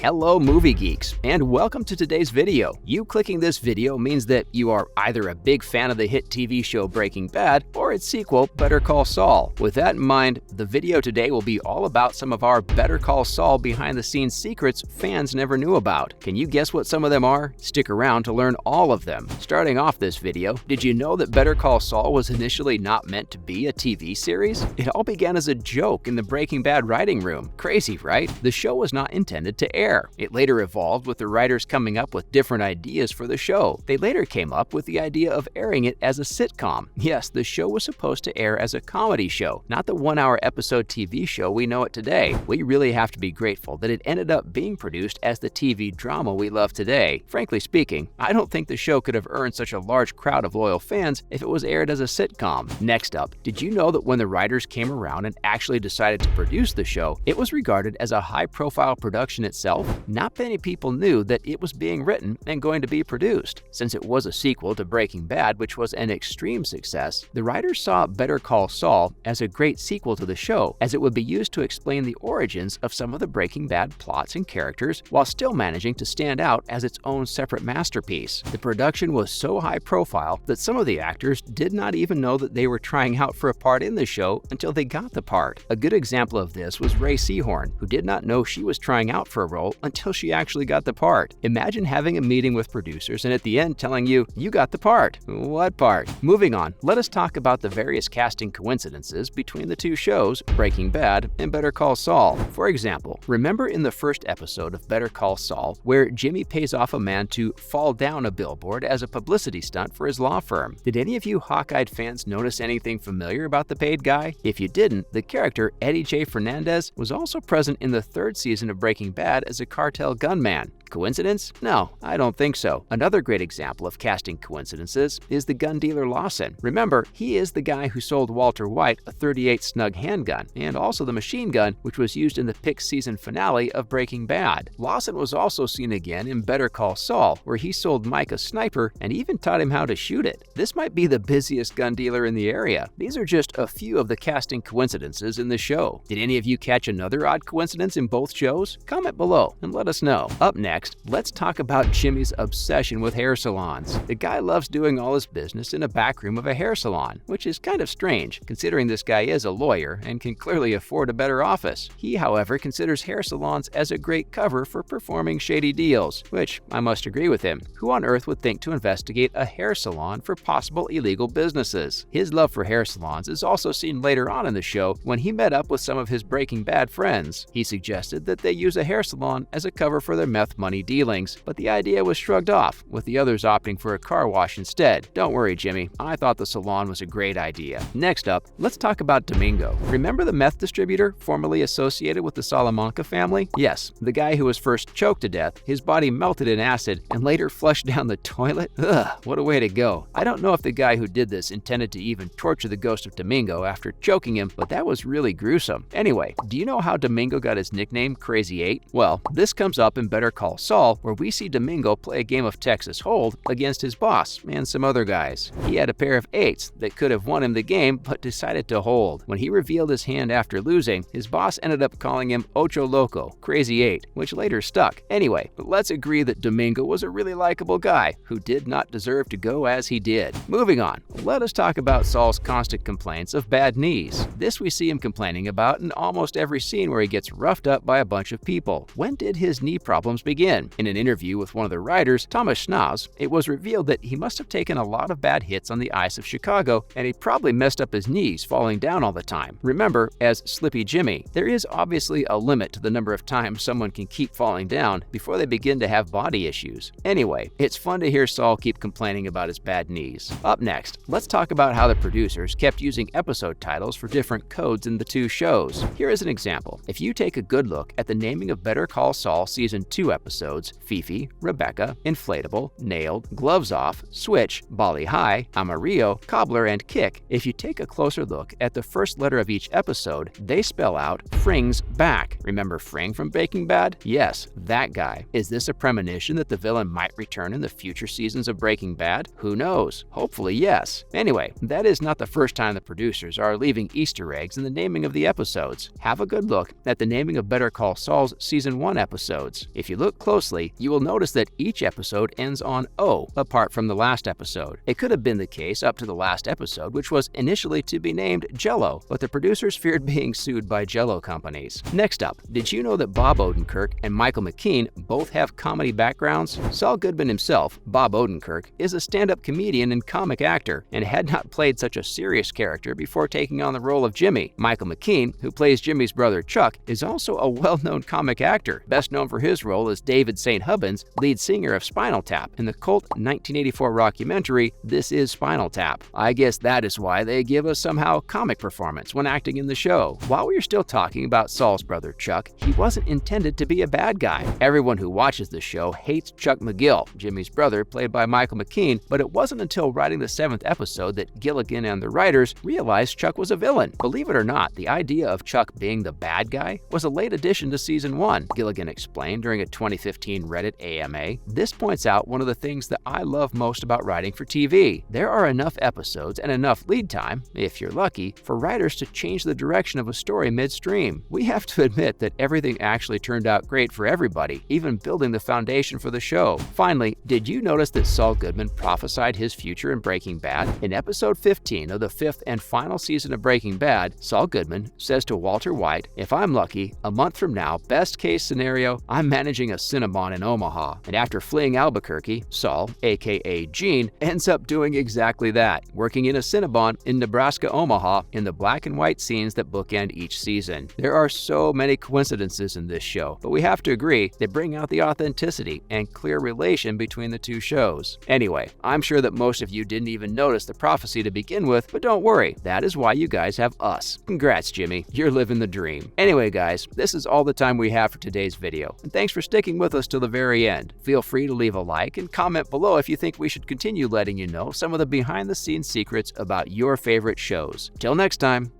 Hello movie geeks, and welcome to today's video. You clicking this video means that you are either a big fan of the hit TV show Breaking Bad or its sequel, Better Call Saul. With that in mind, the video today will be all about some of our Better Call Saul behind-the-scenes secrets fans never knew about. Can you guess what some of them are? Stick around to learn all of them. Starting off this video, did you know that Better Call Saul was initially not meant to be a TV series? It all began as a joke in the Breaking Bad writing room. Crazy, right? The show was not intended to air. It later evolved with the writers coming up with different ideas for the show. They later came up with the idea of airing it as a sitcom. Yes, the show was supposed to air as a comedy show, not the one-hour episode TV show we know it today. We really have to be grateful that it ended up being produced as the TV drama we love today. Frankly speaking, I don't think the show could have earned such a large crowd of loyal fans if it was aired as a sitcom. Next up, did you know that when the writers came around and actually decided to produce the show, it was regarded as a high-profile production itself? Not many people knew that it was being written and going to be produced. Since it was a sequel to Breaking Bad, which was an extreme success, the writers saw Better Call Saul as a great sequel to the show, as it would be used to explain the origins of some of the Breaking Bad plots and characters while still managing to stand out as its own separate masterpiece. The production was so high profile that some of the actors did not even know that they were trying out for a part in the show until they got the part. A good example of this was Ray Seahorn, who did not know she was trying out for a role until she actually got the part. Imagine having a meeting with producers and at the end telling you got the part. What part? Moving on, let us talk about the various casting coincidences between the two shows, Breaking Bad and Better Call Saul. For example, remember in the first episode of Better Call Saul where Jimmy pays off a man to fall down a billboard as a publicity stunt for his law firm? Did any of you Hawkeye fans notice anything familiar about the paid guy? If you didn't, the character Eddie J. Fernandez was also present in the third season of Breaking Bad as a cartel gunman. Coincidence? No, I don't think so. Another great example of casting coincidences is the gun dealer Lawson. Remember, he is the guy who sold Walter White a .38 snug handgun, and also the machine gun which was used in the pick season finale of Breaking Bad. Lawson was also seen again in Better Call Saul, where he sold Mike a sniper and even taught him how to shoot it. This might be the busiest gun dealer in the area. These are just a few of the casting coincidences in the show. Did any of you catch another odd coincidence in both shows? Comment below and let us know. Up next, let's talk about Jimmy's obsession with hair salons. The guy loves doing all his business in a back room of a hair salon, which is kind of strange, considering this guy is a lawyer and can clearly afford a better office. He, however, considers hair salons as a great cover for performing shady deals, which I must agree with him. Who on earth would think to investigate a hair salon for possible illegal businesses? His love for hair salons is also seen later on in the show when he met up with some of his Breaking Bad friends. He suggested that they use a hair salon as a cover for their meth money dealings, but the idea was shrugged off, with the others opting for a car wash instead. Don't worry, Jimmy, I thought the salon was a great idea. Next up, let's talk about Domingo. Remember the meth distributor formerly associated with the Salamanca family? Yes, the guy who was first choked to death, his body melted in acid, and later flushed down the toilet? Ugh, what a way to go. I don't know if the guy who did this intended to even torture the ghost of Domingo after choking him, but that was really gruesome. Anyway, do you know how Domingo got his nickname Crazy 8? Well, this comes up in Better Call Saul, where we see Domingo play a game of Texas Hold against his boss and some other guys. He had a pair of 8s that could have won him the game, but decided to hold. When he revealed his hand after losing, his boss ended up calling him Ocho Loco, Crazy 8, which later stuck. Anyway, let's agree that Domingo was a really likable guy who did not deserve to go as he did. Moving on, let us talk about Saul's constant complaints of bad knees. This we see him complaining about in almost every scene where he gets roughed up by a bunch of people. When did his knee problems begin? In an interview with one of the writers, Thomas Schnauz, it was revealed that he must have taken a lot of bad hits on the ice of Chicago, and he probably messed up his knees falling down all the time. Remember, as Slippy Jimmy, there is obviously a limit to the number of times someone can keep falling down before they begin to have body issues. Anyway, it's fun to hear Saul keep complaining about his bad knees. Up next, let's talk about how the producers kept using episode titles for different codes in the two shows. Here is an example. If you take a good look at the naming of Better Call Saul Season 2 episodes, Fifi, Rebecca, Inflatable, Nailed, Gloves Off, Switch, Bali High, Amarillo, Cobbler, and Kick, if you take a closer look at the first letter of each episode, they spell out Fring's back. Remember Fring from Breaking Bad? Yes, that guy. Is this a premonition that the villain might return in the future seasons of Breaking Bad? Who knows? Hopefully, yes. Anyway, that is not the first time the producers are leaving Easter eggs in the naming of the episodes. Have a good look at the naming of Better Call Saul's Season 1 1 episodes. If you look closely, you will notice that each episode ends on O, apart from the last episode. It could have been the case up to the last episode, which was initially to be named Jell-O, but the producers feared being sued by Jell-O companies. Next up, did you know that Bob Odenkirk and Michael McKean both have comedy backgrounds? Saul Goodman himself, Bob Odenkirk, is a stand-up comedian and comic actor and had not played such a serious character before taking on the role of Jimmy. Michael McKean, who plays Jimmy's brother Chuck, is also a well-known comic actor, best known for his role as David St. Hubbins, lead singer of Spinal Tap, in the cult 1984 rockumentary This Is Spinal Tap. I guess that is why they give us somehow comic performance when acting in the show. While we are still talking about Saul's brother Chuck, he wasn't intended to be a bad guy. Everyone who watches the show hates Chuck McGill, Jimmy's brother, played by Michael McKean, but it wasn't until writing the 7th episode that Gilligan and the writers realized Chuck was a villain. Believe it or not, the idea of Chuck being the bad guy was a late addition to season 1, Gilligan explained during a 2015 Reddit AMA. This points out one of the things that I love most about writing for TV. There are enough episodes and enough lead time, if you're lucky, for writers to change the direction of a story midstream. We have to admit that everything actually turned out great for everybody, even building the foundation for the show. Finally, did you notice that Saul Goodman prophesied his future in Breaking Bad? In episode 15 of the 5th and final season of Breaking Bad, Saul Goodman says to Walter White, "If I'm lucky, a month from now, best case scenario, I'm managing a Cinnabon in Omaha." And after fleeing Albuquerque, Saul, aka Gene, ends up doing exactly that, working in a Cinnabon in Nebraska, Omaha, in the black and white scenes that bookend each season. There are so many coincidences in this show, but we have to agree they bring out the authenticity and clear relation between the two shows. Anyway, I'm sure that most of you didn't even notice the prophecy to begin with, but don't worry, that is why you guys have us. Congrats, Jimmy, you're living the dream. Anyway guys, this is all the time we have for today's video, and thanks for sticking with us till the very end. Feel free to leave a like and comment below if you think we should continue letting you know some of the behind-the-scenes secrets about your favorite shows. Till next time.